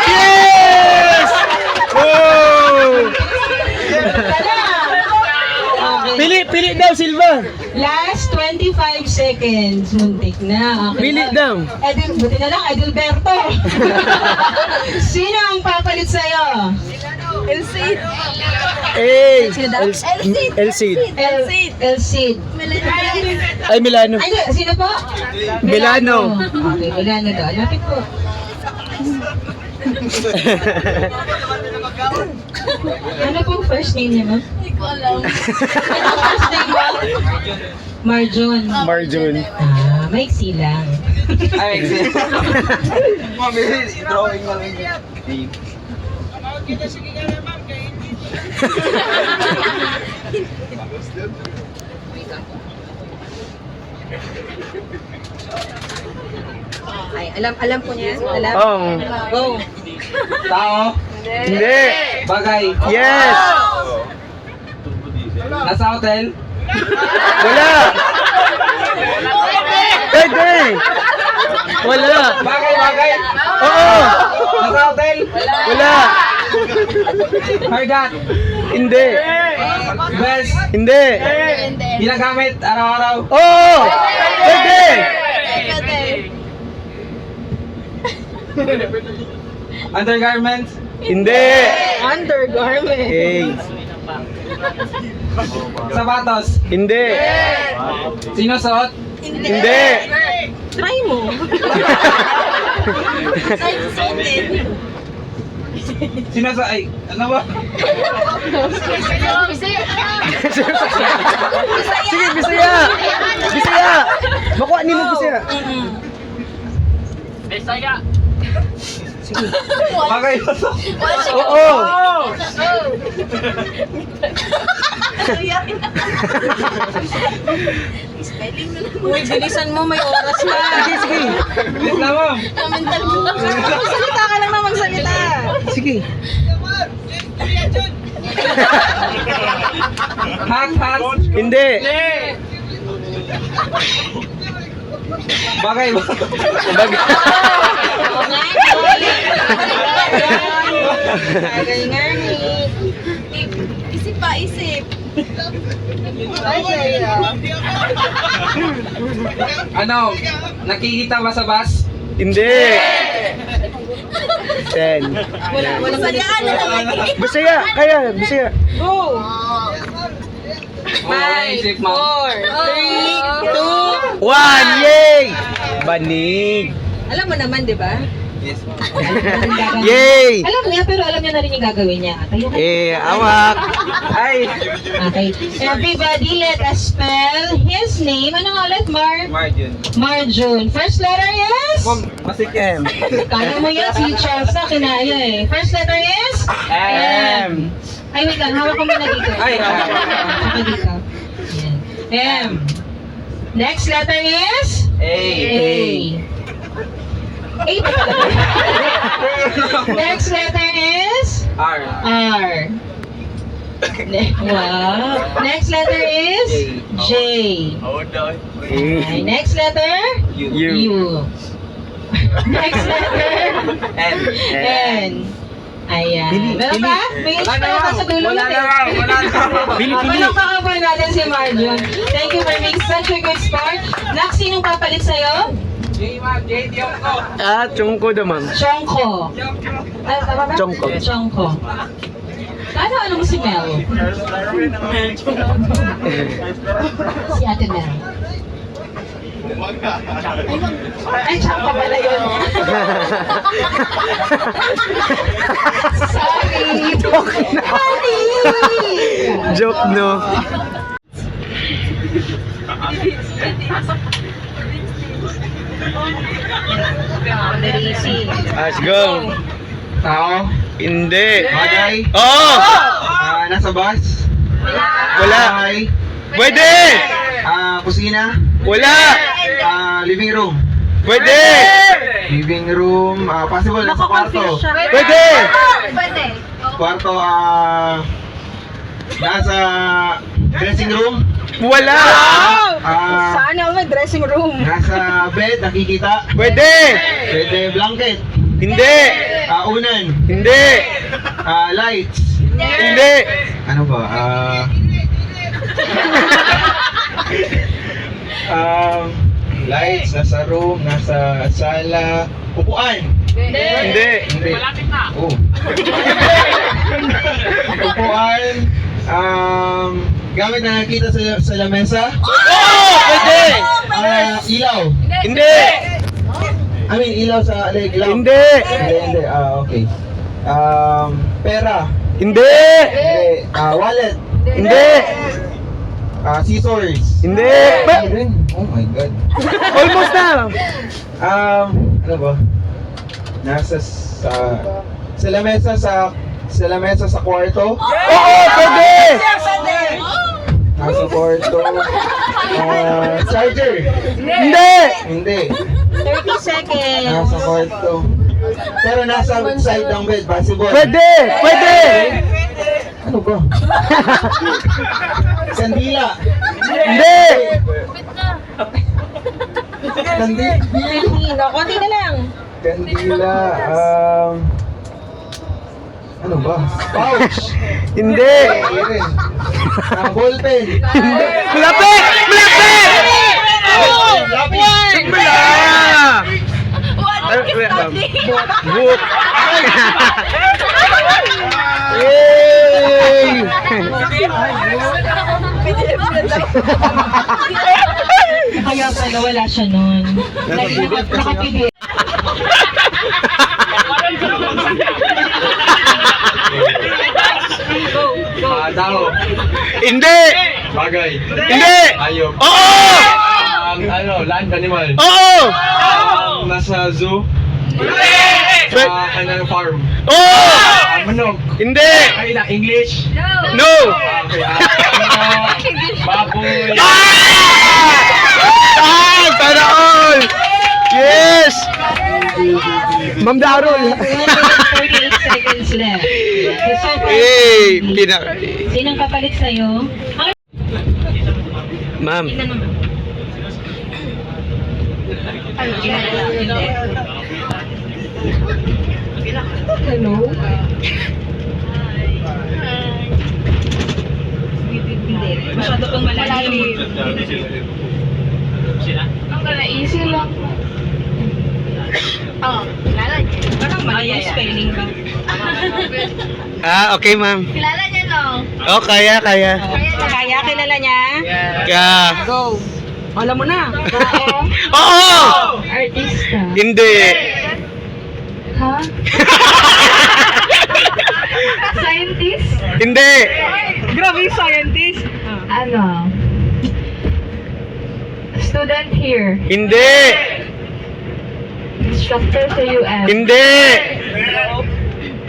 Yes! Oh! Pili daw, Silva. Last 25 seconds. Muntik na. Okay. Pili daw. Buti na lang, Edilberto. Sino ang papalit sa'yo? Elcid. Elcid. Elcid. Ay, Milano. Ay, sino po? Milano. Okay, Milano daw. Lapit po. Ano pong first name niya, ma'am? Hindi ko alam. Ano ang first name mo? Marjon. Marjon. Maiksi lang. Ay, exit. Mabilis, drawing na lang yan. Ay, alam po niya. Alam. Go. Tao, Hindi. bagay, Yes. nasa hotel, Wala. Pwede. Wala. bagay, Oo. nasa hotel, Wala. hargat, Hindi. best, Hindi. ginagamit araw-araw, Oo. Pwede. undergarments, Hindi. Undergarment. Okay. sapatos, Hindi. sinusuot, Hindi. Try mo. Try to suot din. ay, ano ba? Sige, Bisaya. Bisaya. Makuha ni mo Bisaya. Bagay, Oo. Spelling na lang. Uy, bilisan mo. May oras na. Sige, sige. bilis na mo, Mental mo. Magsalita ka lang na magsalita. Sige. hat, Hindi. bagay, Bag. Bagay nga ni. Isip pa, isip. ano, nakikita ba sa bus? Hindi. 10. Wala salihan na lang. Bisaya. Kaya. Bisaya. Go! Isip mo. 4, 3, 2. 1. Yay! Banig. Alam mo naman, di ba? Yes, Yay! Alam niya, pero alam niya na rin yung gagawin niya. Tayo ka. Awak. ay, Okay. Everybody, let us spell his name. Ano nga ulit? Margin. Marjon. First letter is? M. Kaya mo yan, si Charles na kinaya eh. First letter is? M. Ay, wait lang. Hawak ko muna dito. Ay, Saka dito. Yan. M. Next letter is? A. A pa talaga. Next letter is? R. R. Wow. Next letter is? J. Okay. Next letter? U. Next letter? N. N. Ayan. Meron pa? May Wala na pa sa dulo wala natin. na wala na. Pili. Palakpakan natin si Marjon. Thank you for being such a good sport. Next, sinong papalit sa'yo? J, Diongko. Chungko naman. Chongko. Ano tama ba? Chongko. Chongko. Ano mo si Mel? Si Ate Mel. Ay, Chongko pala yun. Sorry. Joke, no? Very easy. Let's go. Tao. Hindi. Bagay. Oo! Nasa bus. Wala. Bahay. Pwede! Kusina. Wala! Living room. Pwede! Living room. Possible, nasa kwarto. Pwede! Pwede. Kwarto, nasa dressing room. Wala! dressing room. Nasa bed, nakikita. Pwede! Pwede blanket. Hindi! Unan. Hindi! Lights. Hindi! Ano ba? Lights, nasa room, nasa sala. Upuan. Hindi! Hindi. Oh. Upuan. Gamit na nakikita sa lamesa. Oo! Pwede! Ilaw. Hindi! I mean, ilaw sa ilaw. Hindi! Hindi. Okay. Pera. Hindi! Hindi. Wallet. Hindi! Scissors. Hindi! Oh my God. Almost na! Ano ba? Nasa sa lamesa sa kwarto. Oo! Pwede! Nasa kwarto. Charger. Hindi! Hindi. 30 seconds. Nasa kwarto. Pero nasa side ng bed, possible. Pwede! Pwede! Ano ba? Kandila. Hindi! Kandila, konti na lang. Kandila. Ano ba? Pouch. Hindi! Hindi rin. Ballpen. Malapit! Malapit! Lapis. Wala! Book! Yay! Kaya pala wala siya nun. Nakapigil. Tao. Hindi! Bagay. Hindi! Ayop. Oo! Land animal. Oo! Nasa zoo. Farm. Oo! Manok. Hindi! Ay na, English. No! Okay. Baboy. Sana all! Yes! Ma'am Darul! 38 seconds left. So, Eh, sinong kapalit sa'yo? Ma'am. Hello? Masyado pang malalim. Easy lang. Oh, kilala niya. Parang mali yung spelling ba? Okay ma'am. Kilala niya, no? Oh, kaya. Kaya kilala niya? Yeah. Go. Alam mo na. Oo! Artista. Hindi. Ha? Scientist? Hindi. Grabe yung scientist. Ano? Student here. Hindi. Instructor sa UM. Hindi.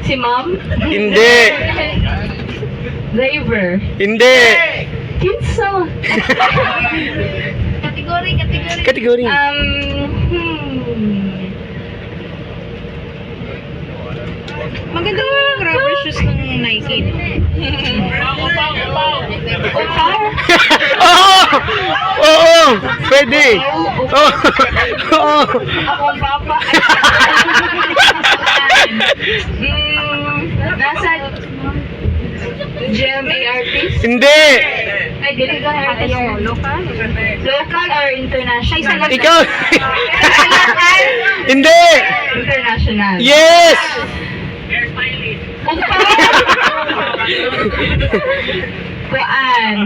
Si ma'am? Hindi. Driver. Hindi. Kinsa? Kategory. Maganda yung rubber shoes ng Nike. Oo! Oo! Pwede! Oo! Oo! Ako ang papa. Nasa GMA artist? Hindi! Ay, dili ka artist. Local or international? Ikaw! Hindi! International. Yes! Kuan.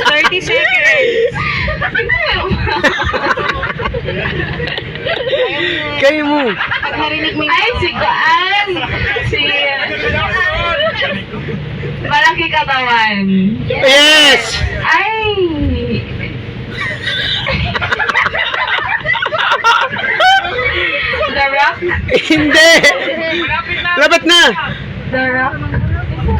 30 seconds. Kayo mo! Pag narinig mo Ay, si Kuan. Si... Malaki katawan. Yes! Ay! The Rock? Hindi! Lapit na! The Rock? 5,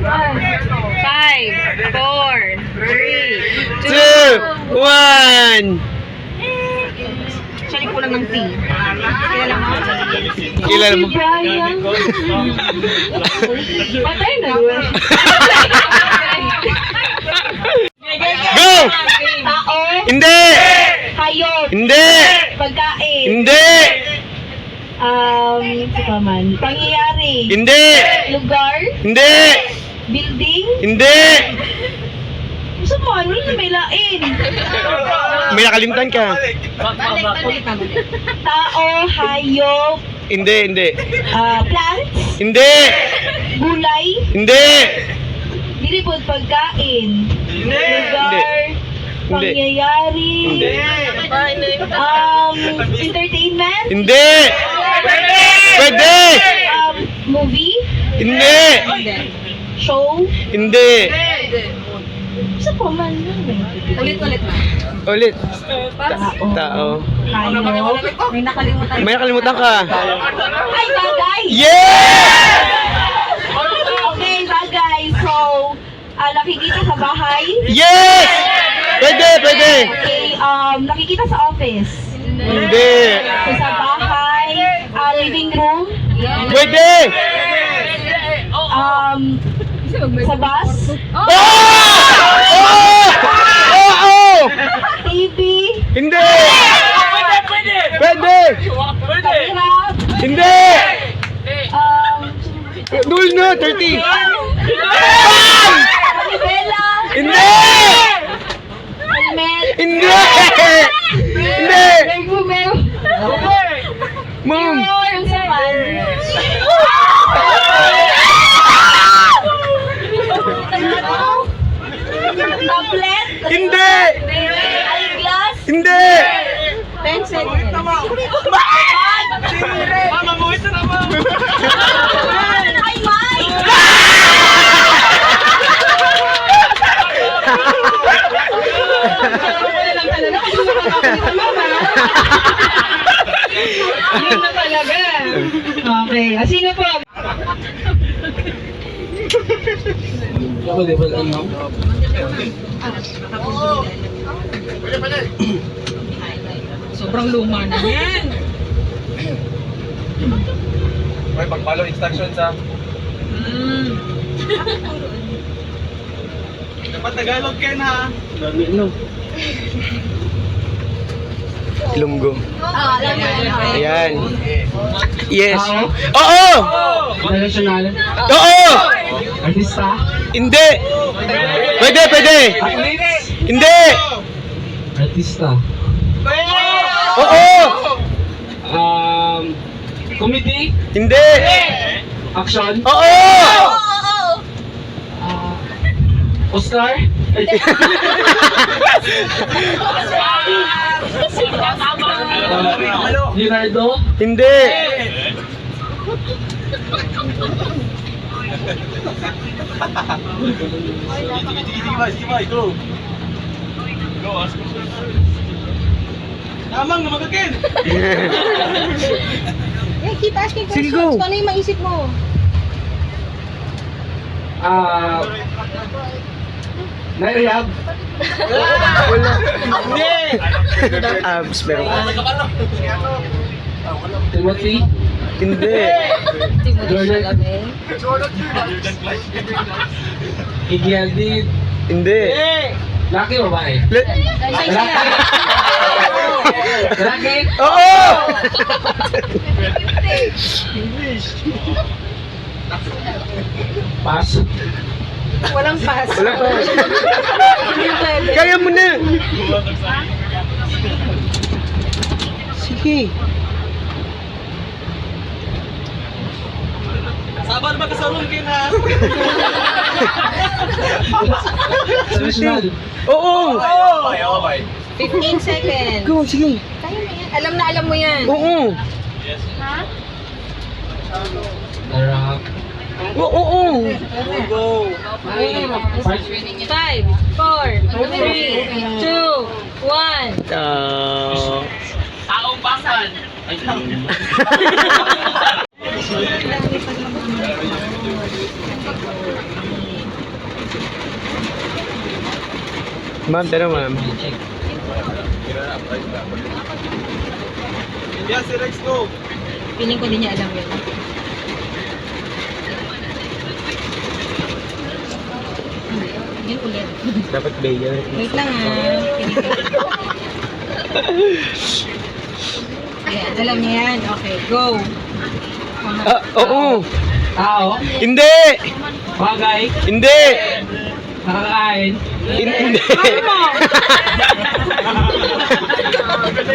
4, 3, 2, 1! Sali ko lang ng T. Kilala mo? Kilala mo? Si Brian. Patay na. Go! pa man? Pangyayari? Hindi! Lugar? Hindi! Building? Hindi! Gusto mo, ano na may lain? May nakalimutan ka. Tao, hayop, Hindi. plants, Hindi! gulay, Hindi! dilipod pagkain, Hindi. lugar, pangyayari, Hindi. entertainment, Hindi! Pwede! movie, Hindi! show, Hindi! gusto po man. Ulit-ulit na. Ulit. Tao, Tao. hayop, May nakalimutan. May nakalimutan ka. ay bagay! Yeah! Okay, bagay. So, nakikita sa bahay. Yes! Pwede! Okay, nakikita sa office. Hindi. So, sa bahay, living room, Pwede! sa bus, Oh! Oh! Oh! TV, Hindi! Pwede! camera, Hindi! Dul na! 30! manibela, Hindi! helmet, Hindi! Hindi! Ma'am! yung saman. Tablet, Hindi! eyeglass, Hindi! 10 seconds. ay, mic! Yun na talaga. Okay. Sino po? Sobrang luma na yan. May pag-follow instructions ha. Dapat Tagalog Ken ha. Ilonggo. Alam mo. Ayan. Yes. Oo! International, Oo! artista, Hindi! Pwede! athletes, Hindi! artista, Oo! comedy, Hindi! action, Oo! Oscar, Leonardo, Hindi! Sige ba, go. Go, ask mo. Tamang, lumagakin. Keep asking Sige, questions. go. Kung ano yung maisip mo? Nairiyab, Wala. Abs, meron ka. Timothy, Hindi. Jordan, Iggy Aldid, Hindi. Lucky babae, Lucky, Lucky, Oo! pass, Walang pass. Wala pa. Hindi pwede. Kaya mo na. Sige. Sabar ba kasarong Ken ha? International, Oo! Okay. 15 seconds. Go, sige. Kaya mo yan. Alam mo yan. Oo! Rock, Oo! Go. 5, 4, 3, 2, 1. Taong bangkan. Ma'am, tanong ma'am. Yeah, si Rex, go. Feeling ko din niya alam yun. Yan ulit. Dapat bayan. Wait lang Feeling ko. Ayan, alam niya yan. Okay, go. Oo. Tao. Hindi. Bagay. Hindi. Nakakain. Hindi.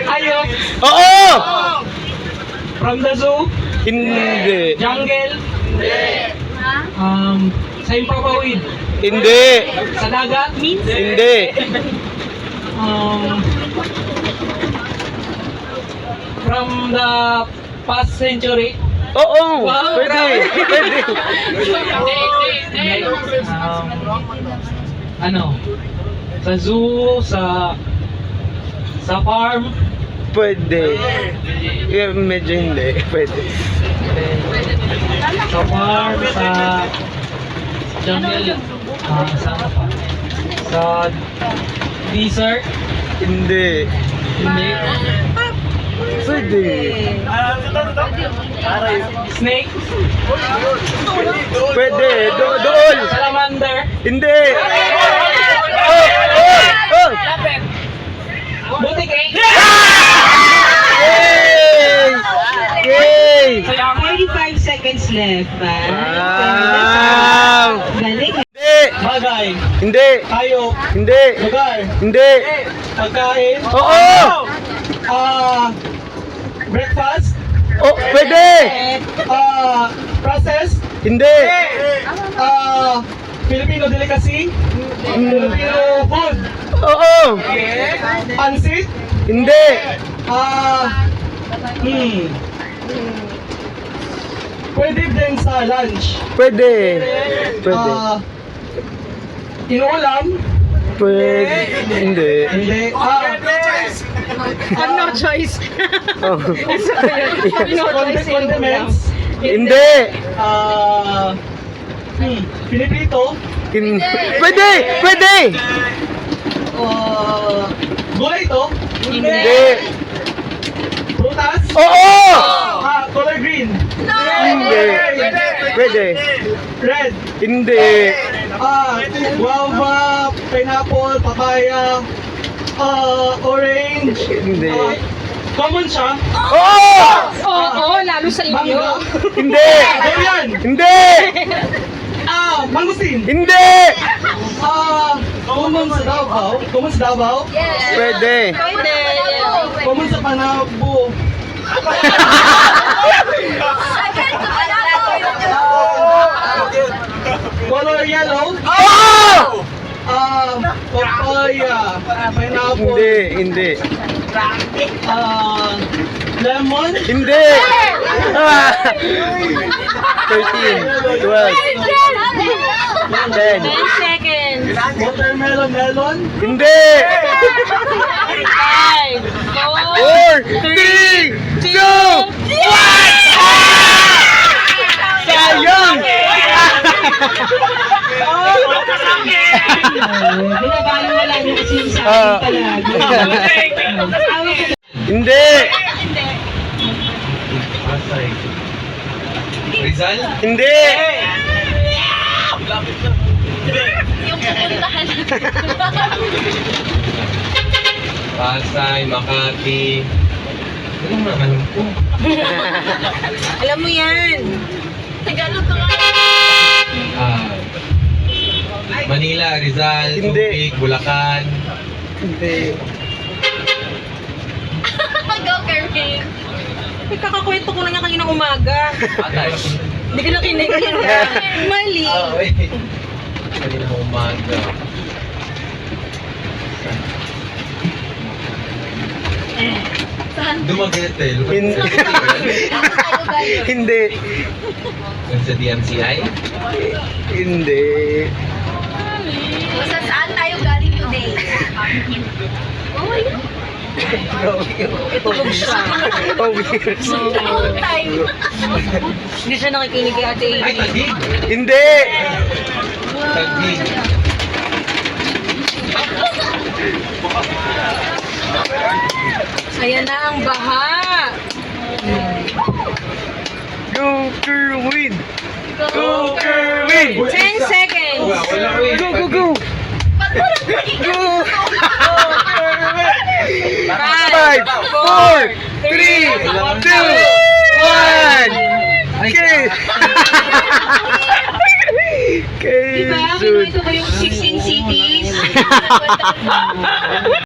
Hayop. Oo. From the zoo. Hindi. Jungle. Sa impapawid. Hindi. Sa dagat. Hindi. From the past century. Oo. Wow, Pwede. Pwede. Ano? Sa zoo, sa farm. Pwede. Yeah, medyo hindi. Pwede. Sa farm, sa jungle. Saan pa? Sa desert. Hindi. Hindi. Pwede. Snake. Pwede. Doon. Salamander. Hindi. Oh! Oh! Oh! Butike. Yay! Yay! 45 seconds left. Wow! Galing. Hindi. Bagay. Hindi. Hayop. Hindi. Lugar. Hindi. Pagkain. Oo! Breakfast. Oh, pwede! Process. Hindi. Filipino delicacy. Filipino food. Oo! Pansit. Hindi. Pwede din sa lunch. Pwede. Pwede. Inuulam. Pwede. Hindi. Hindi. No choice. Oh. Condiments. Hindi. Pinipito. Pwede! Pwede! Gulay ito. Hindi. Prutas. Oo! Color green. Hindi. Pwede. Red. Hindi. Guava, pineapple, papaya, orange. Hindi. Common siya. Oo! Oo, lalo sa inyo. Mangga. Hindi. Durian. Hindi. Mangustin. Hindi. Common sa Davao. Common sa Davao. Pwede. Pwede. Common sa Panabo. Color yellow. Oo! Papaya. Pineapple. Hindi. Lemon. Hindi. Ah! 13, 12, 10. 10 seconds. Watermelon melon. Hindi. 5, 4, 3, 2, 1! Sayang! Binabayo wala niyo kasi yung sa akin talaga. Hindi. Rizal? Hindi. Pasay, Makati. Ano naman po? Alam mo yan. Tagalog ka nga. Manila, Rizal, Hindi. Subic, Bulacan. Hindi. Go, Kervin. May kakakwento ko na niya kanina umaga. Atay. Hindi ka nakinig. Mali. Wait. Kanina umaga. Dumagat eh. Hindi. Hindi. Yung sa DMCI? Hindi. Sa saan tayo galing today? Oh my God. Tulog siya. Oh, weird. Long time. Hindi siya nakikinig kay Ate Ay, Amy. Taguig. Hindi. Taguig. Ayan na ang baha. Go Kerwin! Go Kerwin! 10 seconds. Wala ko eh. Go, go, go! Go! 5, 4, 3, 2, 1! Ay, Diba? Kinuwento ko yung 16 cities.